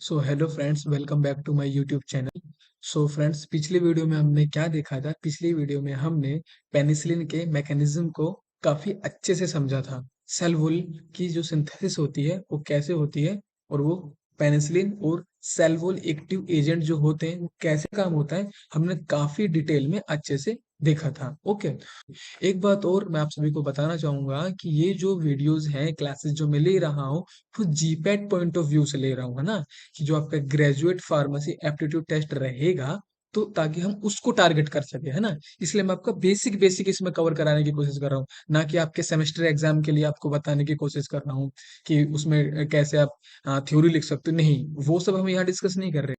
So hello friends, welcome back to my YouTube channel. So friends, पिछली video में हमने क्या देखा था? पिछली वीडियो में हमने पेनिसिलिन के मैकेनिज्म को काफी अच्छे से समझा था। सेल वॉल की जो सिंथेसिस होती है वो कैसे होती है, और वो पेनिसिलिन और सेल वॉल एक्टिव एजेंट जो होते हैं वो कैसे काम होता है, हमने काफी डिटेल में अच्छे से देखा था। ओके। एक बात और मैं आप सभी को बताना चाहूंगा कि ये जो वीडियोस हैं, क्लासेस जो मैं ले रहा हूँ, वो जीपैट पॉइंट ऑफ व्यू से ले रहा हूँ, है ना। कि जो आपका ग्रेजुएट फार्मेसी एप्टीट्यूड टेस्ट रहेगा, तो ताकि हम उसको टारगेट कर सके, है ना। इसलिए मैं आपका बेसिक बेसिक इसमें कवर कराने की कोशिश कर रहा हूँ, ना कि आपके सेमेस्टर एग्जाम के लिए आपको बताने की कोशिश कर रहा हूँ कि उसमें कैसे आप थ्योरी लिख सकते हो। नहीं, वो सब हम यहाँ डिस्कस नहीं कर रहे।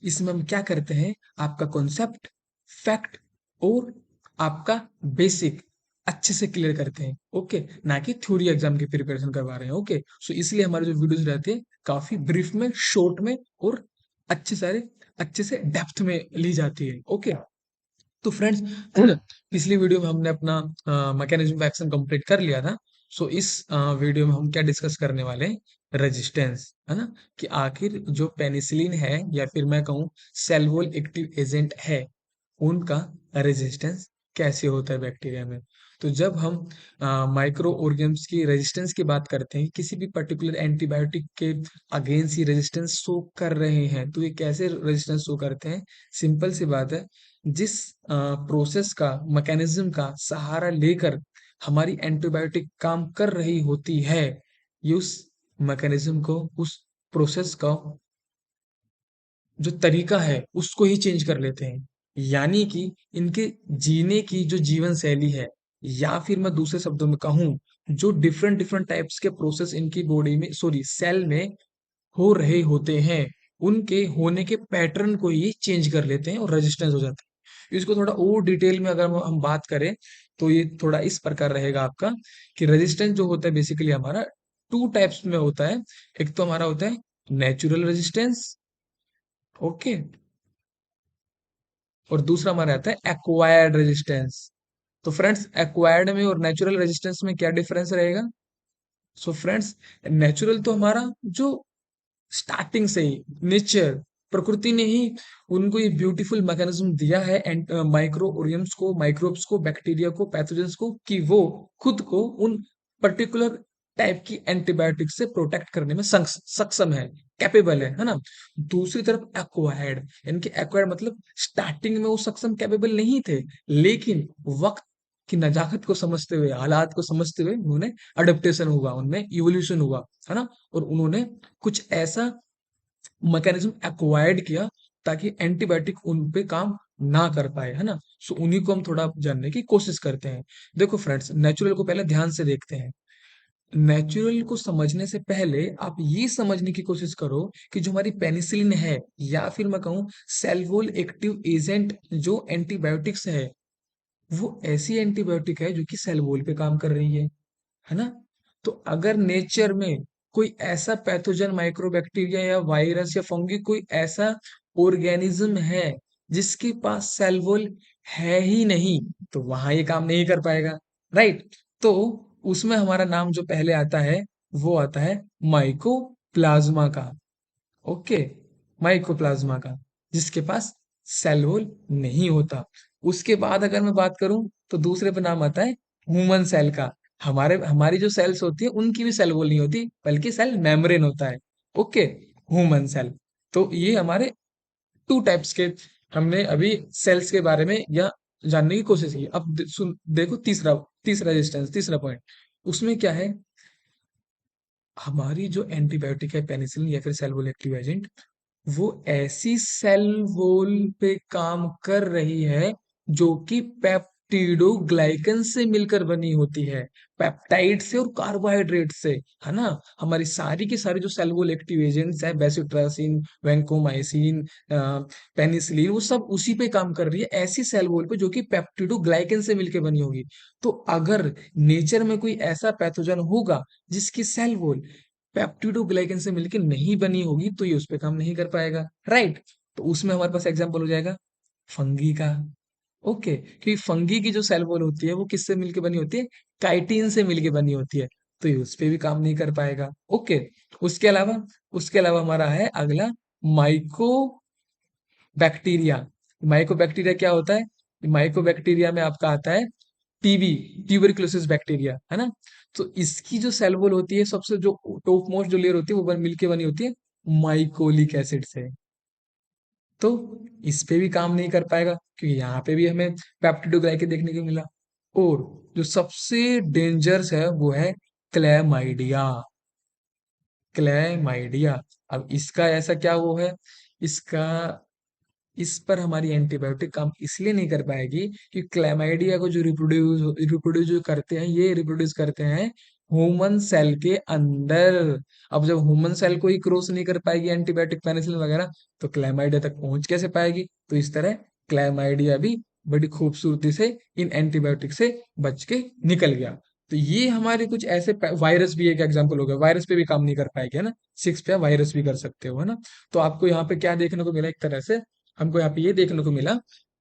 इसमें हम क्या करते हैं, आपका कॉन्सेप्ट, फैक्ट और आपका बेसिक अच्छे से क्लियर करते हैं। ओके, ना कि थ्योरी एग्जाम की प्रिपरेशन करवा रहे हैं। ओके, सो इसलिए हमारे जो वीडियोस रहते हैं काफी ब्रीफ में, शॉर्ट में और अच्छे से डेप्थ में ली जाती है। ओके, तो फ्रेंड्स, पिछली वीडियो में हमने अपना मैकेनिज्म ऑफ एक्शन कंप्लीट कर लिया था। सो इस वीडियो में हम क्या डिस्कस करने वाले हैं? रेजिस्टेंस, है ना। कि आखिर जो पेनिसिलिन है, या फिर मैं कहूँ सेल वॉल एक्टिव एजेंट है, उनका रेजिस्टेंस कैसे होता है बैक्टीरिया में। तो जब हम माइक्रो ऑर्गेनिम्स की रेजिस्टेंस की बात करते हैं, किसी भी पर्टिकुलर एंटीबायोटिक के अगेंस्ट ही रेजिस्टेंस शो कर रहे हैं, तो ये कैसे रेजिस्टेंस शो करते हैं? सिंपल सी बात है, जिस प्रोसेस का, मैकेनिज्म का सहारा लेकर हमारी एंटीबायोटिक काम कर रही होती है, ये उस मैकेनिज्म को, उस प्रोसेस का जो तरीका है उसको ही चेंज कर लेते हैं। यानी कि इनके जीने की जो जीवन शैली है, या फिर मैं दूसरे शब्दों में कहूँ, जो डिफरेंट डिफरेंट टाइप्स के प्रोसेस इनकी बॉडी में, सॉरी सेल में हो रहे होते हैं, उनके होने के पैटर्न को ही चेंज कर लेते हैं और रेजिस्टेंस हो जाता है। इसको थोड़ा और डिटेल में अगर हम बात करें, तो ये थोड़ा इस प्रकार रहेगा आपका, कि रेजिस्टेंस जो होता है बेसिकली हमारा टू टाइप्स में होता है। एक तो हमारा होता है नेचुरल रेजिस्टेंस, ओके, और दूसरा हमारा आता है एक्वायर्ड रेजिस्टेंस। तो फ्रेंड्स, एक्वायर्ड में और नेचुरल रेजिस्टेंस में क्या डिफरेंस रहेगा? सो फ्रेंड्स, नेचुरल तो हमारा जो स्टार्टिंग से ही नेचर, प्रकृति ने ही उनको ये ब्यूटीफुल मैकेनिज्म दिया है, एंड माइक्रो ऑर्गेनिम्स को, माइक्रोब्स को, बैक्टीरिया को, पैथोजेंस को, कि वो खुद को उन पर्टिकुलर टाइप की एंटीबायोटिक से प्रोटेक्ट करने में सक्षम है, कैपेबल है ना। दूसरी तरफ एक्वायर्ड, यानी कि एक्वायर्ड मतलब स्टार्टिंग में वो सक्षम, कैपेबल नहीं थे, लेकिन वक्त की नजाकत को समझते हुए, हालात को समझते हुए उन्होंने अडेप्टेशन हुआ, उनमें इवोल्यूशन हुआ, है ना। और उन्होंने कुछ ऐसा मैकेनिज्म एक्वायर्ड किया ताकि एंटीबायोटिक उन पे काम ना कर पाए, है ना। सो उन्हीं को हम थोड़ा जानने की कोशिश करते हैं। देखो फ्रेंड्स, नेचुरल को पहले ध्यान से देखते हैं। नेचुरल को समझने से पहले आप ये समझने की कोशिश करो कि जो हमारी पेनिसिलिन है, या फिर मैं कहूँ सेल वॉल एक्टिव एजेंट जो एंटीबायोटिक्स है, वो ऐसी एंटीबायोटिक है जो कि सेल वॉल पे काम कर रही है ना। तो अगर नेचर में कोई ऐसा पैथोजन, माइक्रोबैक्टीरिया या वायरस या फंगी, कोई ऐसा ऑर्गेनिज्म है जिसके पास सेल वॉल है ही नहीं, तो वहां ये काम नहीं कर पाएगा, राइट। तो उसमें हमारा नाम जो पहले आता है, वो आता है माइकोप्लाज्मा का। ओके, माइकोप्लाज्मा का, जिसके पास सेल वॉल नहीं होता। उसके बाद अगर मैं बात करूं, तो दूसरे पे नाम आता है ह्यूमन सेल का। हमारे हमारी जो सेल्स होती है उनकी भी सेल वॉल नहीं होती, बल्कि सेल मेम्ब्रेन होता है। Okay, human cell. तो ये हमारे टू टाइप्स के हमने अभी सेल्स के बारे में या जानने की कोशिश की। अब देखो तीसरा तीसरा रेजिस्टेंस, तीसरा पॉइंट, उसमें क्या है? हमारी जो एंटीबायोटिक है, पेनिसिलिन या फिर सेल वॉल एक्टिव एजेंट, वो ऐसी सेल वॉल पे काम कर रही है जो कि पेप्टिडोग्लाइकन से मिलकर बनी होती है, पेप्टाइड से और कार्बोहाइड्रेट से, है ना। हमारी सारी की सारी जो सेल वॉल एक्टिव एजेंट्स है, बेसिट्रासिन, वैंकोमाइसिन, पेनिसिलिन, वो सब उसी पे काम कर रही है, ऐसी सेल वॉल पे जो कि पेप्टिडोग्लाइकन से मिलकर बनी होगी। तो अगर नेचर में कोई ऐसा पैथोजन होगा जिसकी सेल वॉल पेप्टिडोग्लाइकन से मिलकर नहीं बनी होगी, तो ये उस पे काम नहीं कर पाएगा, राइट। तो उसमें हमारे पास एग्जांपल हो जाएगा फंगी का। ओके, क्योंकि फंगी की जो सेल वॉल होती है वो किससे मिलकर बनी होती है? काइटिन से मिलकर बनी होती है। तो ये उस पे भी काम नहीं कर पाएगा। ओके, उसके अलावा हमारा है अगला माइको बैक्टीरिया। माइकोबैक्टीरिया क्या होता है? माइकोबैक्टीरिया में आपका आता है टीबी, ट्यूबरकुलोसिस बैक्टीरिया, है ना? तो इसकी जो सेल वॉल होती है, सबसे जो टॉप मोस्ट जो लेयर होती है, वो मिलके बनी होती है माइकोलिक एसिड से। तो इस पे भी काम नहीं कर पाएगा, क्योंकि यहाँ पे भी हमें पेप्टिडोग्लाइकेन देखने को मिला। और जो सबसे डेंजरस है वो है क्लैमाइडिया। क्लैमाइडिया, अब इसका ऐसा क्या वो है, इसका इस पर हमारी एंटीबायोटिक काम इसलिए नहीं कर पाएगी कि क्लैमाइडिया को जो रिप्रोड्यूस जो करते हैं, ये रिप्रोड्यूस करते हैं ह्यूमन सेल के अंदर। अब जब ह्यूमन सेल को ही क्रॉस नहीं कर पाएगी एंटीबायोटिक पेनिसिलिन वगैरह, तो क्लैमाइडिया तक पहुंच कैसे पाएगी? तो इस तरह क्लैमाइडिया भी बड़ी खूबसूरती से इन एंटीबायोटिक से बच के निकल गया। तो ये हमारे कुछ ऐसे वायरस भी एक एग्जांपल हो गया, वायरस पे भी काम नहीं कर पाएगी, है ना? सिक्स पे वायरस भी कर सकते हो, है ना? तो आपको यहाँ पे क्या देखने को मिला, एक तरह से हमको यहाँ पे ये देखने को मिला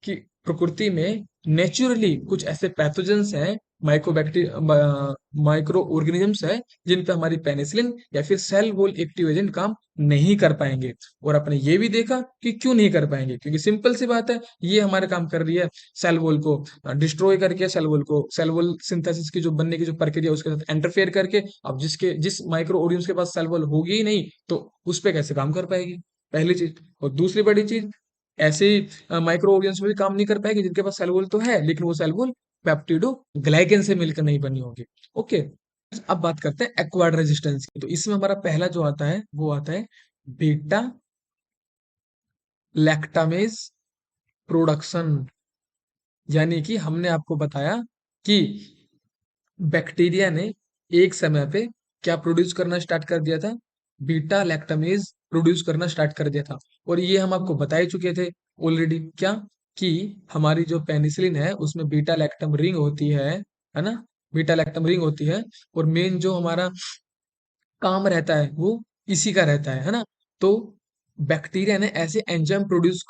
कि प्रकृति में नेचुरली कुछ ऐसे पैथोजेंस हैं, माइक्रो ऑर्गेनिजम्स है, जिन पे हमारी पेनिसिलिन या फिर सेल वॉल एक्टिव एजेंट काम नहीं कर पाएंगे। और आपने ये भी देखा कि क्यों नहीं कर पाएंगे, क्योंकि सिंपल सी बात है, ये हमारे काम कर रही है सेल वॉल को डिस्ट्रॉय करके, सेल वॉल सिंथेसिस की जो बनने की जो प्रक्रिया है, उसके साथ इंटरफेयर करके। अब जिस माइक्रो ऑर्गेनिज्म के पास सेल वॉल होगी ही नहीं, तो उस पे कैसे काम कर पाएगी? पहली चीज। और दूसरी बड़ी चीज, ऐसे माइक्रो ऑर्गेन्स में भी काम नहीं कर पाएगी जिनके पास सेल वॉल तो है, लेकिन वो सेल वॉल पेप्टिडो ग्लाइकेन से मिलकर नहीं बनी होगी। ओके, अब बात करते हैं एक्वायर्ड रेजिस्टेंस की। तो इसमें हमारा पहला जो आता है वो आता है बीटा लैक्टामेज प्रोडक्शन। यानी कि हमने आपको बताया कि बैक्टीरिया ने एक समय पे क्या प्रोड्यूस करना स्टार्ट कर दिया था? बीटा लैक्टामेज प्रोड्यूस करना स्टार्ट कर दिया था। और ये हम आपको बता ही चुके थे ऑलरेडी, क्या कि हमारी जो पेनिसिलिन है उसमें बीटा लैक्टम रिंग होती है ना? बीटा लैक्टम रिंग होती है, और मेन जो हमारा काम रहता है वो इसी का रहता है ना? तो बैक्टीरिया ने ऐसे एंजाइम प्रोड्यूस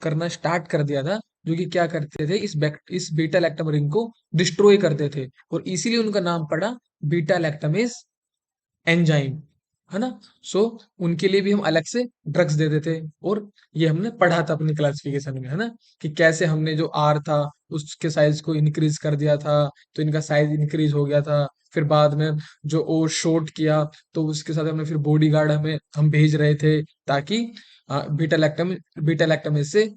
करना स्टार्ट कर दिया था, जो कि क्या करते थे, इस बीटा लैक्टम रिंग को डिस्ट्रॉय करते थे, और इसीलिए उनका नाम पड़ा बीटा लैक्टमेज एंजाइम, है ना? सो उनके लिए भी हम अलग से ड्रग्स देते थे। और ये हमने पढ़ा था अपनी क्लासिफिकेशन में, है ना? कि कैसे हमने जो आर था उसके साइज को इंक्रीज कर दिया था, तो इनका साइज इंक्रीज हो गया था। फिर बाद में जो ओ शॉर्ट किया, तो उसके साथ हमने फिर बॉडी गार्ड हमें हम भेज रहे थे, ताकि बीटा लैक्टम से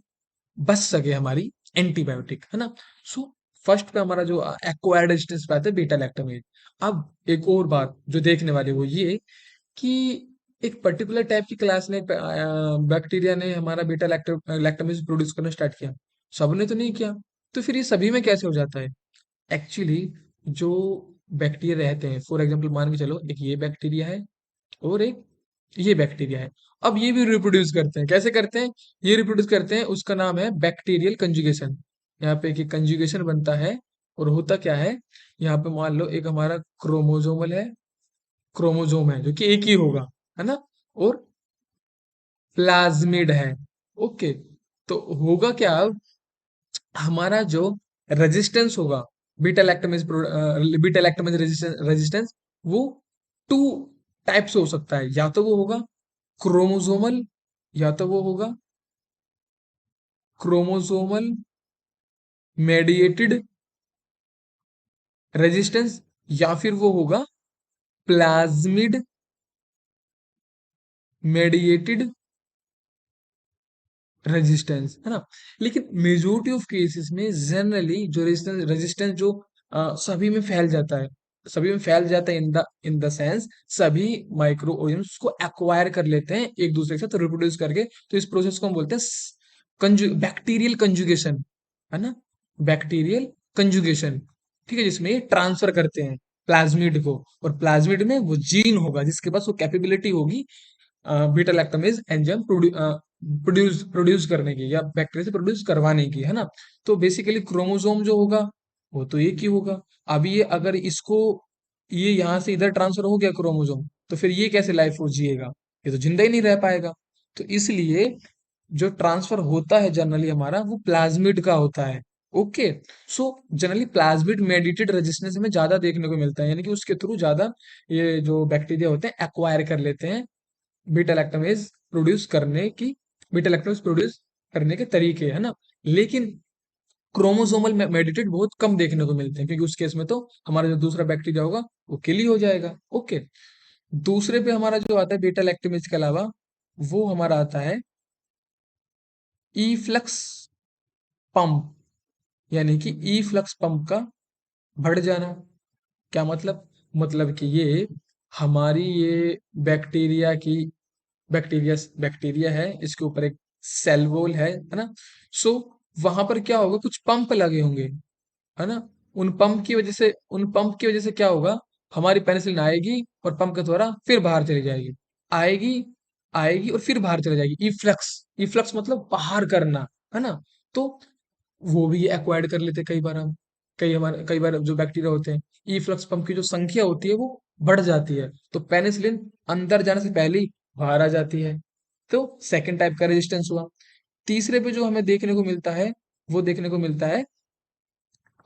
बच सके हमारी एंटीबायोटिक, है ना? सो फर्स्ट पे हमारा जो एक्वायर्ड रेजिस्टेंस पे आता है बीटा लैक्टमेज। अब एक और बात जो देखने वाली वो ये कि एक पर्टिकुलर टाइप की क्लास ने बैक्टीरिया ने हमारा बीटा लैक्टमेज प्रोड्यूस करना स्टार्ट किया, सबने तो नहीं किया। तो फिर ये सभी में कैसे हो जाता है? एक्चुअली जो बैक्टीरिया रहते हैं, फॉर एग्जांपल मान के चलो एक ये बैक्टीरिया है और एक ये बैक्टीरिया है। अब ये भी रिप्रोड्यूस करते हैं, कैसे करते हैं? ये रिप्रोड्यूस करते हैं, उसका नाम है बैक्टीरियल कंजुगेशन। यहाँ पे एक कंजुगेशन बनता है, और होता क्या है, यहाँ पे मान लो एक हमारा क्रोमोजोम है जो कि एक ही होगा, है ना? और प्लाज्मिड है। ओके, तो होगा क्या, हमारा जो रेजिस्टेंस होगा, बीटा लैक्टमेज रेजिस्टेंस, वो टू टाइप से हो सकता है। या तो वो होगा क्रोमोसोमल, या तो वो होगा क्रोमोसोमल मेडिएटेड रेजिस्टेंस, या फिर वो होगा प्लाज्मिड मेडिएटेड रेजिस्टेंस, है ना? लेकिन मेजोरिटी ऑफ केसेस में जनरली जो रेजिस्टेंस जो सभी में फैल जाता है, इन द सेंस सभी माइक्रो ऑर्गेनिम्स को एक्वायर कर लेते हैं एक दूसरे के साथ रिप्रोड्यूस करके। तो इस प्रोसेस को हम बोलते हैं बैक्टीरियल कंजुगेशन, है ना? बैक्टीरियल कंजुगेशन, ठीक है, जिसमें ये ट्रांसफर करते हैं प्लाज्मिड को, और प्लाज्मिड में वो जीन होगा जिसके पास वो कैपेबिलिटी होगी बीटा लैक्टमेज एंजाइम प्रोड्यूस करने की, या बैक्टीरिया से प्रोड्यूस करवाने की, है ना? तो बेसिकली क्रोमोसोम जो होगा वो तो एक ही होगा। अब ये अगर इसको ये यहाँ से इधर ट्रांसफर हो गया क्रोमोसोम, तो फिर ये कैसे लाइफ फोर्स जिएगा? ये तो जिंदा ही नहीं रह पाएगा। तो इसलिए जो ट्रांसफर होता है जनरली हमारा, वो प्लाज्मिड का होता है। Okay. So generally plasmid mediated resistance हमें ज्यादा देखने को मिलता है, यानी कि उसके थ्रू ज्यादा ये जो बैक्टीरिया होते हैं एक्वायर कर लेते हैं बीटा लैक्टमेज प्रोड्यूस करने की, बीटा लैक्टमेज प्रोड्यूस करने के तरीके, है ना। लेकिन क्रोमोसोमल मेडिएटेड बहुत कम देखने को मिलते हैं, क्योंकि उस केस में तो हमारा जो दूसरा बैक्टीरिया होगा वो किल ही हो जाएगा। ओके। दूसरे पे हमारा जो आता है बीटा लैक्टमेज के अलावा, वो हमारा आता है ई फ्लक्स पंप, यानी कि ई फ्लक्स पंप का बढ़ जाना। क्या मतलब? मतलब कि ये हमारी ये बैक्टीरिया की, बैक्टीरिया बैक्टीरिया है, इसके ऊपर एक सेल वॉल है ना। सो वहां पर क्या होगा, कुछ पंप लगे होंगे, है ना। उन पंप की वजह से क्या होगा, हमारी पेनिसिलिन आएगी और पंप के द्वारा फिर बाहर चली जाएगी, आएगी, आएगी और फिर बाहर चली जाएगी। ई फ्लक्स मतलब बाहर करना, है ना। तो वो भी एक्वायर्ड कर लेते कई बार हम, कई बार जो बैक्टीरिया होते हैं, ई फ्लक्स पंप की जो संख्या होती है वो बढ़ जाती है, तो पेनिसिलिन अंदर जाने से पहले ही बाहर आ जाती है। तो सेकंड टाइप का रेजिस्टेंस हुआ। तीसरे पे जो हमें देखने को मिलता है, वो देखने को मिलता है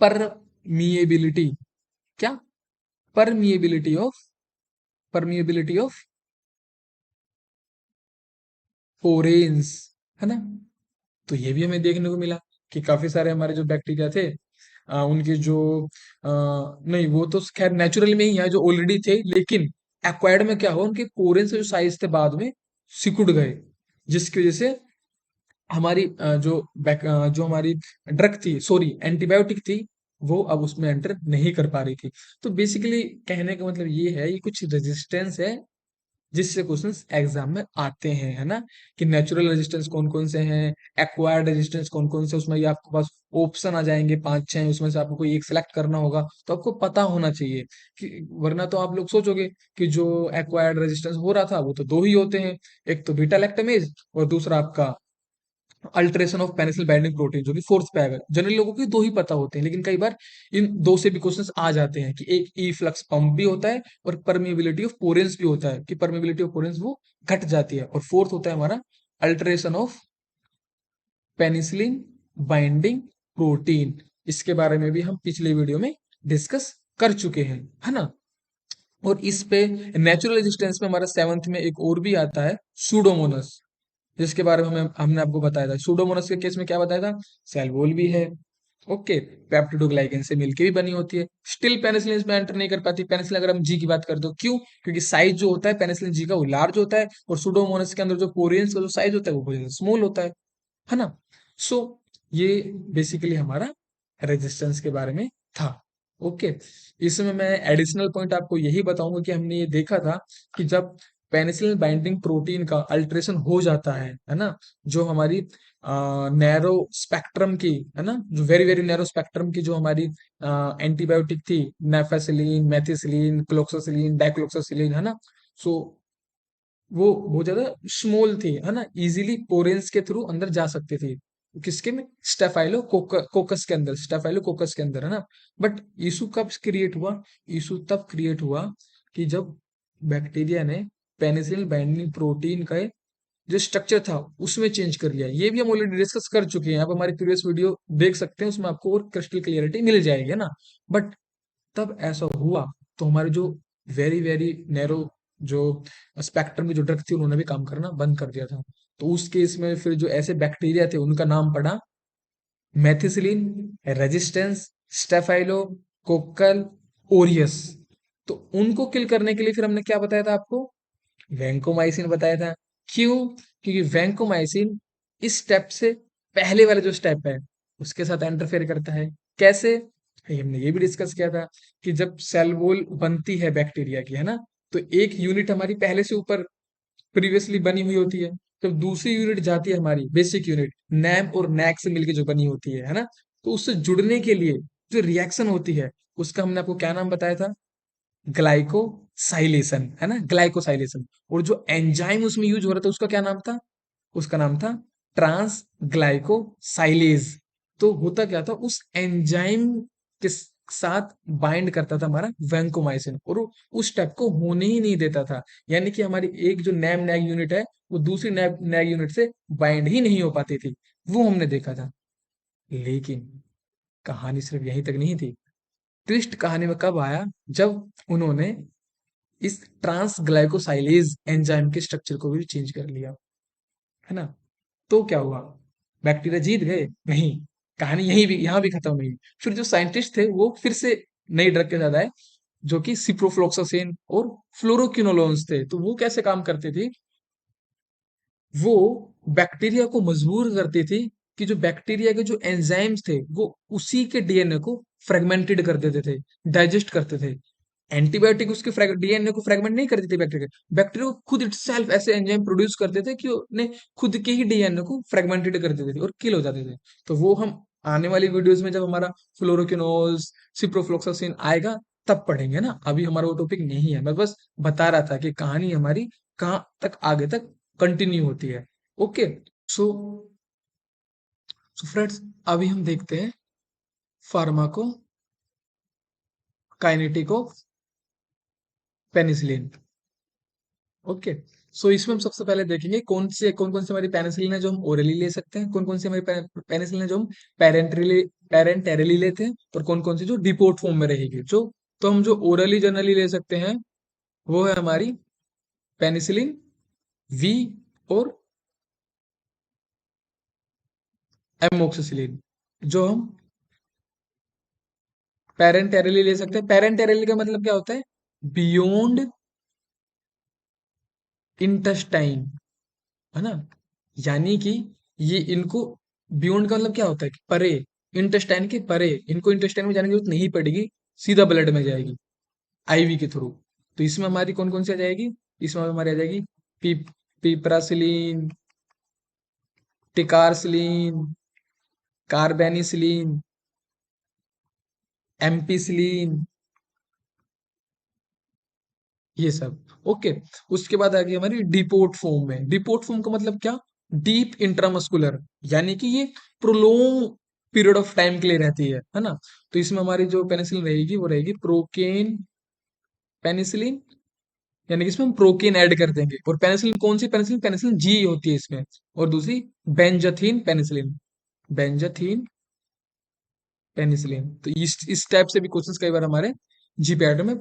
परमिएबिलिटी। क्या? परमिएबिलिटी ऑफ, परमिएबिलिटी ऑफ पोरेन्स, है ना। तो ये भी हमें देखने को मिला कि काफी सारे हमारे जो बैक्टीरिया थे, उनके जो नहीं, वो तो खैर नेचुरल में ही है जो ऑलरेडी थे, लेकिन एक्वायर्ड में क्या हुआ, उनके पोरेन्स जो साइज थे बाद में सिकुड़ गए, जिसकी वजह से हमारी जो हमारी ड्रग थी, सॉरी एंटीबायोटिक थी, वो अब उसमें एंटर नहीं कर पा रही थी। तो बेसिकली कहने का मतलब ये है, ये कुछ रेजिस्टेंस है जिससे क्वेश्चंस एग्जाम में आते हैं, है ना। कि नेचुरल रेजिस्टेंस कौन कौन से हैं, एक्वायर्ड रेजिस्टेंस कौन कौन से, उसमें ये आपके पास ऑप्शन आ जाएंगे पांच छह, उसमें से आपको कोई एक सिलेक्ट करना होगा, तो आपको पता होना चाहिए कि, वरना तो आप लोग सोचोगे कि जो एक्वायर्ड रेजिस्टेंस हो रहा था वो तो दो ही होते हैं, एक तो बीटा लैक्टमेज और दूसरा आपका alteration of penicillin binding protein, जो कि फोर्थ पे आएगा। जनरली लोगों को दो ही पता होते हैं, लेकिन कई बार इन दो से भी क्वेश्चंस आ जाते हैं कि एक ई फ्लक्स पंप भी होता है और परमिएबिलिटी ऑफ पोरेंस भी होता है, कि परमिएबिलिटी ऑफ पोरेंस वो घट जाती है, और फोर्थ होता है हमारा alteration of penicillin binding protein. इसके बारे में भी हम पिछले वीडियो में डिस्कस कर चुके हैं, है ना। और इस पे नेचुरल रेजिस्टेंस में हमारा सेवंथ में एक और भी आता है, सूडोमोनस, जिसके बारे में हमने आपको बताया था। सूडोमोनास के केस में क्या बताया था, सेल वॉल भी है, ओके, पेप्टिडोग्लाइकन से मिलके भी बनी होती है, स्टिल पेनिसिलिन इसमें एंटर नहीं कर पाती। पेनिसिलिन अगर हम जी की बात करें तो क्यों, क्योंकि साइज जो होता है पेनिसिलिन जी का वो लार्ज होता है, और सूडोमोनास के अंदर जो पोरियंस का जो साइज होता है वो बहुत स्मॉल होता है ना। सो ये बेसिकली हमारा रेजिस्टेंस के बारे में था। ओके। इसमें मैं एडिशनल पॉइंट आपको यही बताऊंगा कि हमने ये देखा था कि जब पेनिसिलिन बाइंडिंग प्रोटीन का अल्ट्रेशन हो जाता है ना, जो हमारी नैरो स्पेक्ट्रम की, है ना, जो वेरी वेरी नैरो स्पेक्ट्रम की जो हमारी एंटीबायोटिक थी, नेफेसिलीन, मेथिसिलीन, क्लोक्सासिलीन, डाइक्लोक्सासिलीन, है ना। सो वो बहुत ज्यादा स्मॉल थी, है ना, इजीली पोरेंस के थ्रू अंदर जा सकती थी, किसके में, स्टेफाइलो कोकस के अंदर, स्टेफाइलो कोकस के अंदर, है ना। बट इशू कब क्रिएट हुआ, इशू तब क्रिएट हुआ कि जब बैक्टीरिया ने पेनिसिलिन बाइंडिंग प्रोटीन का जो स्ट्रक्चर था उसमें चेंज कर लिया। ये भी हम ऑलरेडी डिस्कस कर चुके हैं, आप हमारी प्रीवियस वीडियो देख सकते हैं, उसमें आपको और क्रिस्टल क्लियरिटी मिल जाएगी, है ना। बट तब ऐसा हुआ तो हमारे जो वेरी वेरी नैरो जो स्पेक्ट्रम की जो ड्रग थी उन्होंने भी काम करना बंद कर दिया था। तो उस केस में फिर जो ऐसे बैक्टीरिया थे उनका नाम पड़ा methicillin resistance staphylo Kokalla Orius. तो उनको किल करने के लिए फिर हमने क्या बताया था आपको, वैंकोमाइसिन बताया था। क्यों? क्योंकि वैंकोमाइसिन इस स्टेप से पहले वाला जो स्टेप है उसके साथ इंटरफेयर करता है। कैसे? हमने ये भी डिस्कस किया था कि जब सेल वॉल बनती है बैक्टीरिया की, है ना, तो एक यूनिट हमारी पहले से ऊपर प्रीवियसली बनी हुई होती है, जब दूसरी यूनिट जाती है हमारी बेसिक यूनिट नैम और नैक से मिलकर जो बनी होती है ना, तो उससे जुड़ने के लिए जो रिएक्शन होती है उसका हमने आपको क्या नाम बताया था, ग्लाइकोसाइलेशन, है ना, ग्लाइकोसाइलेशन। और जो एंजाइम उसमें यूज हो रहा था उसका क्या नाम था, उसका नाम था ट्रांस ग्लाइकोसाइलेज। तो होता क्या था, उस एंजाइम के साथ बाइंड करता था हमारा वैंकोमाइसिन, और वो उस स्टेप को होने ही नहीं देता था। यानी कि हमारी एक जो नैम नैग यूनिट है वो दूसरी नैब नैग यूनिट से बाइंड ही नहीं हो पाती थी, वो हमने देखा था। लेकिन कहानी सिर्फ यहीं तक नहीं थी। ट्विस्ट कहानी में कब आया, जब उन्होंने इस ट्रांसग्लाइकोसाइलेज एंजाइम के स्ट्रक्चर को भी चेंज कर लिया, है ना। तो क्या हुआ, बैक्टीरिया जीत गए? नहीं, कहानी यहीं भी यहाँ भी खत्म हुई। फिर जो साइंटिस्ट थे वो फिर से नई ड्रग के साथ आए, जो कि सिप्रोफ्लोक्सासिन और फ्लोरोक्विनोलोन्स थे। तो वो कैसे काम करते थे, वो बैक्टीरिया को मजबूर करती थी कि जो बैक्टीरिया के जो एंजाइम्स थे वो उसी के डीएनए को फ्रेगमेंटेड कर देते थे, डाइजेस्ट करते थे। एंटीबायोटिक उसके डीएनए को फ्रेगमेंट नहीं करती थी बैक्टीरिया, बैक्टीरिया को खुद इटसेल्फ ऐसे एंजाइम प्रोड्यूस करते थे कि उन्हें खुद के ही डीएनए को फ्रेगमेंटेड कर देते थे और किल हो जाते थे। तो वो हम आने वाली वीडियोस में जब हमारा फ्लोरोक्विनोल्स, सिप्रोफ्लोक्सासिन आएगा तब पढ़ेंगे ना। अभी हमारा वो टॉपिक नहीं है, मैं बस बता रहा था कि कहानी हमारी कहाँ तक आगे तक कंटिन्यू होती है। ओके, सो फ्रेंड्स, अभी हम देखते हैं pharmacokinetic of penicillin. Okay, so इसमें हम सबसे पहले देखेंगे कौन कौन से हमारी पेनिसिलिन है जो हम ओरली ले सकते हैं, कौन कौन सी हमारी पेनिसिलिन है जो हम पेरेंटेरली लेते हैं, और कौन कौन सी जो डिपोर्ट फॉर्म में रहेगी। जो तो हम जो ओरली जनरली ले सकते हैं वो है हमारी पेनिसिलिन वी और एमोक्सिसिलिन। जो हम पेरेंटेरली ले सकते हैं, पेरेंटेरली का मतलब क्या होता है, बियॉन्ड इंटेस्टाइन, है ना। यानी कि ये इनको बियॉन्ड का मतलब क्या होता है कि परे, इंटेस्टाइन के परे, इनको इंटेस्टाइन में जाने की जरूरत नहीं पड़ेगी, सीधा ब्लड में जाएगी आईवी के थ्रू। तो इसमें हमारी कौन कौन सी आ जाएगी, इसमें हमारी आ जाएगी पी पिप्रासिलीन, टिकारसिलीन, कार्बेनिसिलीन, एम्पिसिलीन, ये सब। ओके, उसके बाद आ गई हमारी डिपोर्ट फॉर्म में। डिपोर्ट फॉर्म का मतलब क्या, डीप इंट्रामस्कुलर, यानी कि ये प्रोलोंग पीरियड ऑफ टाइम के लिए रहती है ना। तो इसमें हमारी जो पेनिसिलिन रहेगी वो रहेगी प्रोकेन पेनिसिलिन, यानी कि इसमें हम प्रोकेन ऐड कर देंगे। और पेनिसिलिन कौन सी पेनिसिलिन, पेनिसिलिन जी होती है इसमें। और दूसरी बेंजाथीन पेनिसिलिन, बेंजाथीन पेनिसिलिन। तो इस टाइप से भी क्वेश्चंस कई बार हमारे जीपीआर में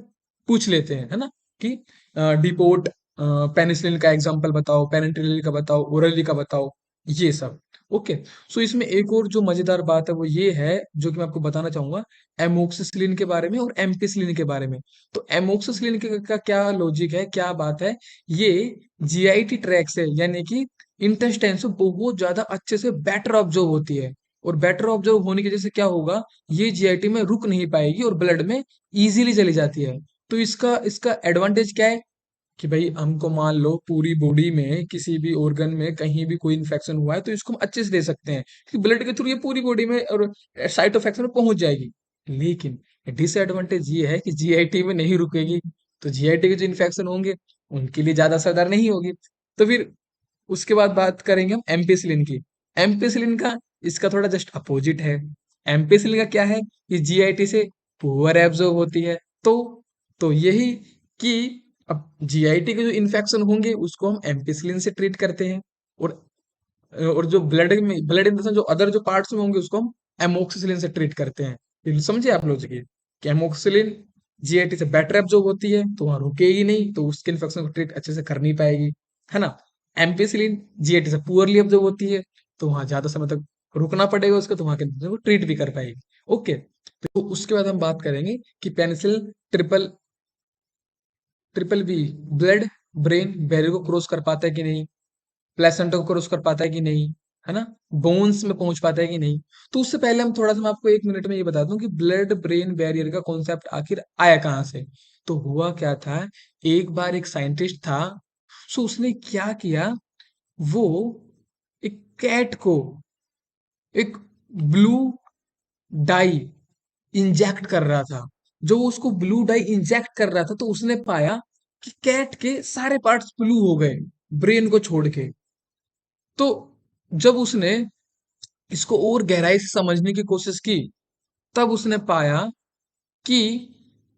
पूछ लेते हैं, है ना, कि डिपोर्ट पेनिसिलिन का एग्जांपल बताओ, पेनिसिलिन का बताओ, ओरली का बताओ, ये सब। ओके, सो इसमें एक और जो मजेदार बात है वो ये है, जो कि मैं आपको बताना चाहूंगा, एमोक्सिसिलिन के बारे में और एम्पिसिलिन के बारे में। तो एमोक्सिसिलिन का क्या लॉजिक है, क्या बात है, ये जीआईटी ट्रैक से, यानी कि इंटेस्टाइन से बहुत ज्यादा अच्छे से बेटर ऑब्जर्व होती है। और बेटर ऑब्जर्व होने की वजह से क्या होगा, ये जीआईटी में रुक नहीं पाएगी और ब्लड में इजीली चली जाती है। तो इसका इसका एडवांटेज क्या है कि भाई हमको मान लो पूरी बॉडी में किसी भी ऑर्गन में कहीं भी कोई इन्फेक्शन हुआ है तो इसको हम अच्छे से दे सकते हैं कि ब्लड के थ्रू ये पूरी बॉडी में और साइट ऑफ एक्शन में पहुंच जाएगी। लेकिन डिसएडवांटेज ये है कि जीआईटी में नहीं रुकेगी, तो जीआईटी के जो इन्फेक्शन होंगे उनके लिए ज्यादा असरदार नहीं होगी। तो फिर उसके बाद बात करेंगे हम एम्पिसिलिन की। एम्पिसिलिन का इसका थोड़ा जस्ट अपोजिट है। एम्पिसिलिन का क्या है कि जीआईटी से पुअर एब्जॉर्ब होती है। तो यही कि अब जीआईटी के जो इन्फेक्शन होंगे उसको हम एम्पिसिलिन से ट्रीट करते हैं, और जो ब्लड इन जो अदर जो पार्ट्स में होंगे उसको हम एमोक्सिसिलिन से ट्रीट करते हैं। ये समझे आप लोग ये, कि एमोक्सिसिलिन जीआईटी से बेटर एब्जॉर्ब होती है तो वहां रुकेगी नहीं, तो उसके इन्फेक्शन को ट्रीट अच्छे से कर नहीं पाएगी, है ना। एम्पिसिलिन जीआईटी से पुअरली एब्जॉर्ब होती है तो वहां ज्यादा समय तक रुकना पड़ेगा उसको, तो वहां के इन्फेक्शन को ट्रीट भी कर पाएगी। ओके, तो उसके बाद हम बात करेंगे कि penicillin triple triple B blood brain barrier को क्रॉस कर पाता है कि नहीं, प्लेसेंटा को क्रॉस कर पाता है कि नहीं, है ना, बोन्स में पहुंच पाता है कि नहीं। तो उससे पहले हम थोड़ा सा, मैं आपको एक मिनट में ये बता दूं कि ब्लड ब्रेन बैरियर का कॉन्सेप्ट आखिर आया कहाँ से। तो हुआ क्या था, एक बार एक साइंटिस्ट था, सो उसने क्या किया, वो एक कैट को एक ब्लू डाई इंजेक्ट कर रहा था। जो वो उसको ब्लू डाई इंजेक्ट कर रहा था तो उसने पाया कि कैट के सारे पार्ट्स ब्लू हो गए, ब्रेन को छोड़ के। तो जब उसने इसको और गहराई से समझने की कोशिश की तब उसने पाया कि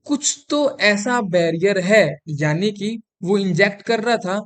कुछ तो ऐसा बैरियर है, यानी कि वो इंजेक्ट कर रहा था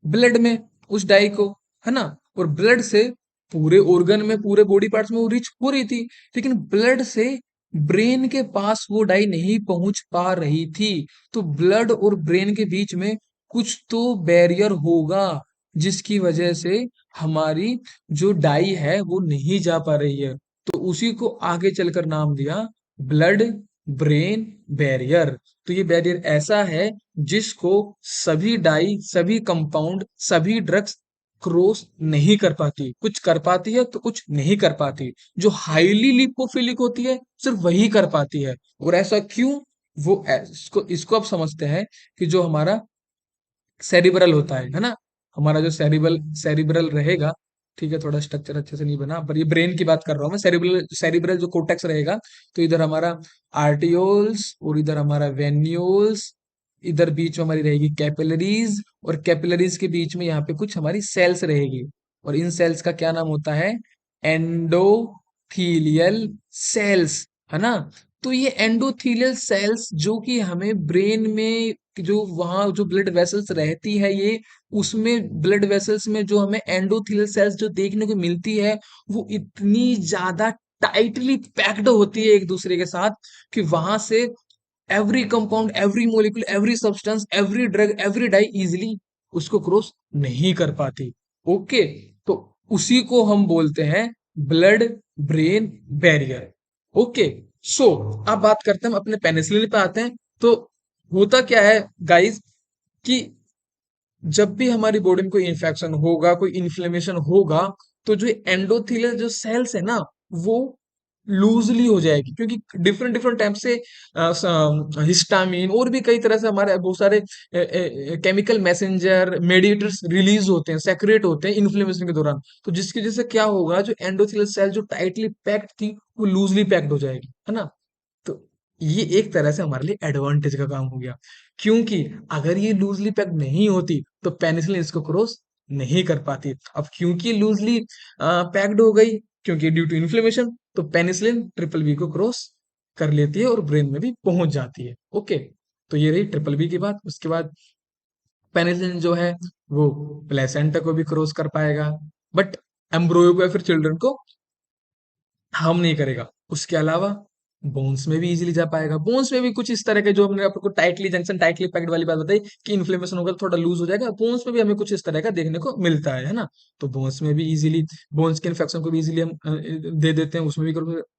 ब्लड में उस डाई को, है ना, और ब्लड से पूरे ऑर्गन में, पूरे बॉडी पार्ट्स में वो रीच हो रही थी, लेकिन ब्लड से ब्रेन के पास वो डाई नहीं पहुंच पा रही थी। तो ब्लड और ब्रेन के बीच में कुछ तो बैरियर होगा, जिसकी वजह से हमारी जो डाई है वो नहीं जा पा रही है। तो उसी को आगे चलकर नाम दिया ब्लड ब्रेन बैरियर। तो ये बैरियर ऐसा है जिसको सभी डाई, सभी कंपाउंड, सभी ड्रग्स क्रॉस नहीं कर पाती। कुछ कर पाती है तो कुछ नहीं कर पाती। जो हाईली लिपोफिलिक होती है सिर्फ वही कर पाती है। और ऐसा क्यों? इसको इसको आप समझते हैं कि जो हमारा सेरिब्रल होता है ना, हमारा जो सेरिब्रल रहेगा, ठीक है, थोड़ा स्ट्रक्चर अच्छे से नहीं बना, पर ये ब्रेन की बात कर रहा हूँ मैं। सेरिब्रल सेरिब्रल जो कोर्टेक्स रहेगा, तो इधर हमारा आर्टियोल्स और इधर हमारा वेन्यूल्स, इधर बीच में हमारी रहेगी कैपिलरीज, और कैपिलरीज के बीच में यहाँ पे कुछ हमारी सेल्स रहेगी, और इन सेल्स का क्या नाम होता है? एंडोथीलियल सेल्स, है ना। तो ये एंडोथीलियल सेल्स जो कि हमें ब्रेन में, जो वहां जो ब्लड वेसल्स रहती है, ये उसमें ब्लड वेसल्स में जो हमें एंडोथेलियल सेल्स जो देखने को मिलती है, वो इतनी ज्यादा टाइटली पैक्ड होती है एक दूसरे के साथ, कि वहां से every compound, every molecule, every substance, every drug, every dye easily उसको क्रॉस नहीं कर पाती। ओके, तो उसी को हम बोलते हैं ब्लड ब्रेन बैरियर। ओके, सो अब बात करते हैं, हम अपने पेनिसिलिन पे आते हैं। तो होता क्या है गाइस, कि जब भी हमारी बॉडी में कोई इन्फेक्शन होगा, कोई इन्फ्लेमेशन होगा, तो जो एंडोथेलियल जो सेल्स है ना, वो लूजली हो जाएगी, क्योंकि डिफरेंट डिफरेंट टाइप से हिस्टामिन और भी कई तरह से हमारे बहुत सारे केमिकल मैसेंजर मेडिएटर्स रिलीज होते हैं, सेक्रेट होते हैं इन्फ्लेमेशन के दौरान। तो जिसकी वजह से क्या होगा, जो एंडोथेलियल सेल जो टाइटली पैक्ड थी, वो लूजली पैक्ड हो जाएगी, है ना। तो ये एक तरह से हमारे लिए एडवांटेज का काम हो गया, क्योंकि अगर ये लूजली पैक्ड नहीं होती तो पेनिसिलिन इसको क्रॉस नहीं कर पाती। अब क्योंकि लूजली पैक्ड हो गई, क्योंकि ड्यू टू इन्फ्लेमेशन, तो पेनिसिलिन ट्रिपल बी को क्रॉस कर लेती है और ब्रेन में भी पहुंच जाती है। ओके, तो ये रही ट्रिपल बी की बात। उसके बाद पेनिसिलिन जो है वो प्लेसेंटा को भी क्रॉस कर पाएगा, बट एम्ब्रोयो को या फिर चिल्ड्रन को हार्म नहीं करेगा। उसके अलावा बोन्स में भी इजीली जा पाएगा। बोन्स में भी कुछ इस तरह के, जो हमने आपको टाइटली जंक्शन, टाइटली पैक्ड वाली बात बताई कि इन्फ्लेमेशन होगा तो थोड़ा लूज हो जाएगा, बोन्स में भी हमें कुछ इस तरह का देखने को मिलता है ना। तो बोन्स में भी इजीली, बोन्स के इन्फेक्शन को भी इजीली हम दे देते हैं, उसमें भी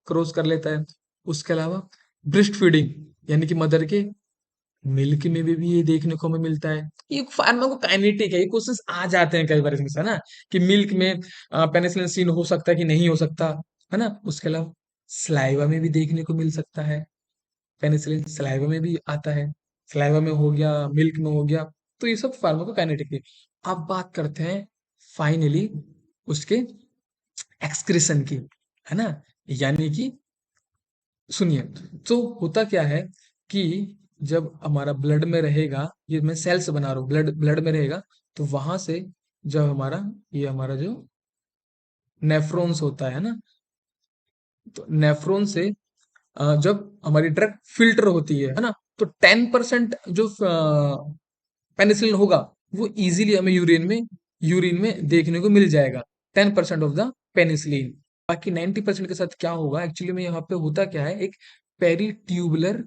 क्रॉस कर लेता है। उसके अलावा ब्रेस्ट फीडिंग, यानी कि मदर के मिल्क में भी ये देखने को हमें मिलता है। ये फार्माकोकाइनेटिक है, ये क्वेश्चंस आ जाते हैं कई बार इसमें से, है ना, कि मिल्क में पेनिसिलिन सीन हो सकता है कि नहीं हो सकता, है ना। उसके अलावा सलाइवा में भी देखने को मिल सकता है, पेनिसिलिन सलाइवा में भी आता है, सलाइवा में हो गया, मिल्क में हो गया। तो ये सब फार्माकोकाइनेटिक है। अब बात करते हैं फाइनली उसके एक्सक्रीशन की, है ना, यानी कि सुनिए। तो होता क्या है कि जब हमारा ब्लड में रहेगा, ये मैं सेल्स बना रहा हूँ, ब्लड ब्लड में रहेगा, तो वहां से जब हमारा, ये हमारा जो नेफ्रॉन्स होता है ना, तो नेफ्रॉन से जब हमारी ड्रग फिल्टर होती है ना, तो 10% जो पेनिसिलिन होगा, वो इजीली हमें यूरिन में देखने को मिल जाएगा, 10% ऑफ द पेनिसिलिन। बाकी 90% के साथ क्या होगा, एक्चुअली में यहाँ पे होता क्या है, एक पेरीट्यूबुलर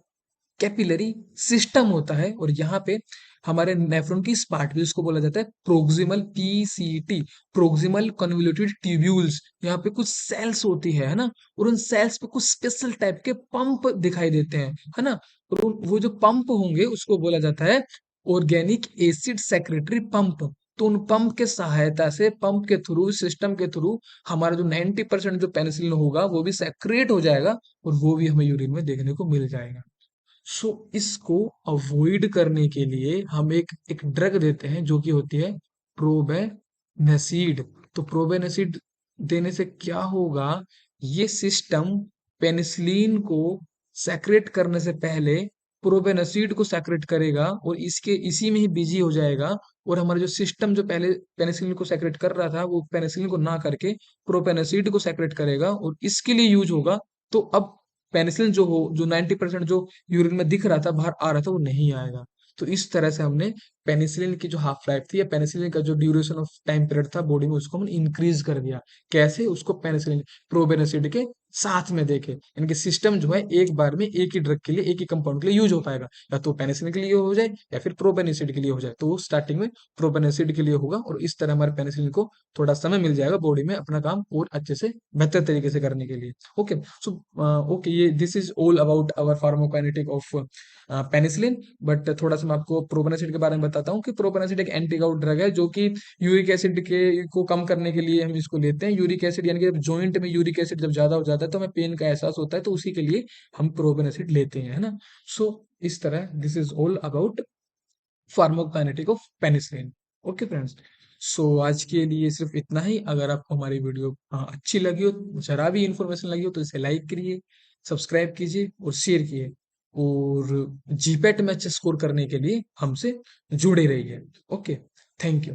कैपिलरी सिस्टम होता है, और यहाँ पे हमारे नेफ्रॉन की स्पार्ट भी उसको बोला जाता है proximal PCT, proximal convoluted tubules. यहाँ पे कुछ सेल्स होती है ना, और उन सेल्स पे कुछ स्पेशल टाइप के पंप दिखाई देते हैं, है ना। और वो जो पंप होंगे उसको बोला जाता है ऑर्गेनिक एसिड सेक्रेटरी पंप। तो उन पंप के सहायता से, पंप के थ्रू, सिस्टम के थ्रू, हमारा जो 90% जो पेनिसिलिन होगा वो भी सेक्रेट हो जाएगा, और वो भी हमें यूरिन में देखने को मिल जाएगा। सो इसको अवॉइड करने के लिए हम एक एक ड्रग देते हैं, जो कि होती है प्रोबेनेसिड। तो प्रोबेनेसिड देने से क्या होगा, ये सिस्टम पेनिसिलिन को सेक्रेट करने से पहले प्रोबेनेसिड को सेक्रेट करेगा, और इसके इसी में ही बिजी हो जाएगा। और हमारा जो सिस्टम जो पहले पेनिसिलिन को सेक्रेट कर रहा था, वो पेनिसिलिन को ना करके प्रोपेनेसिड को सेक्रेट करेगा, और इसके लिए यूज होगा। तो अब पेनिसिलिन जो 90% जो यूरिन में दिख रहा था, बाहर आ रहा था, वो नहीं आएगा। तो इस तरह से हमने पेनिसिलिन की जो हाफ लाइफ थी या पेनिसिलिन का जो ड्यूरेशन ऑफ टाइम पीरियड था बॉडी में, उसको हमने इंक्रीज कर दिया। कैसे? उसको पेनिसिलिन प्रोबेनासिड के साथ में देखे, इनके सिस्टम जो है एक बार में एक ही ड्रग के लिए, एक ही कंपाउंड के लिए यूज हो पाएगा, या तो पेनिसिलिन के लिए हो जाए या फिर प्रोबेनासिड के लिए हो जाए। तो वो स्टार्टिंग में प्रोबेनासिड के लिए होगा, और इस तरह हमारे पेनिसिलिन को थोड़ा समय मिल जाएगा बॉडी में अपना काम और अच्छे से बेहतर तरीके से करने के लिए। ओके, सो ओके, ये this is all about our pharmacokinetic of penicillin. But थोड़ा सा मैं आपको प्रोपेनासिड के बारे में बताता हूँ कि प्रोपेनासिड एक एंटीगाउट ड्रग है जो कि यूरिक एसिड के को कम करने के लिए हम इसको लेते हैं। यूरिक एसिड यानी कि जब जॉइंट में यूरिक एसिड जब ज्यादा हो जाता है तो हमें पेन का एहसास होता है, तो उसी के लिए हम प्रोपेनासिड लेते हैं, है ना। सो इस तरह this is all about pharmacokinetic of penicillin. Okay friends, so आज के लिए सिर्फ इतना ही। अगर आपको हमारी वीडियो अच्छी लगी हो, जरा भी इंफॉर्मेशन लगी हो, तो इसे लाइक करिए, सब्सक्राइब कीजिए और शेयर कीजिए, और जीपेट में अच्छा स्कोर करने के लिए हमसे जुड़े रहिए। Okay, thank you.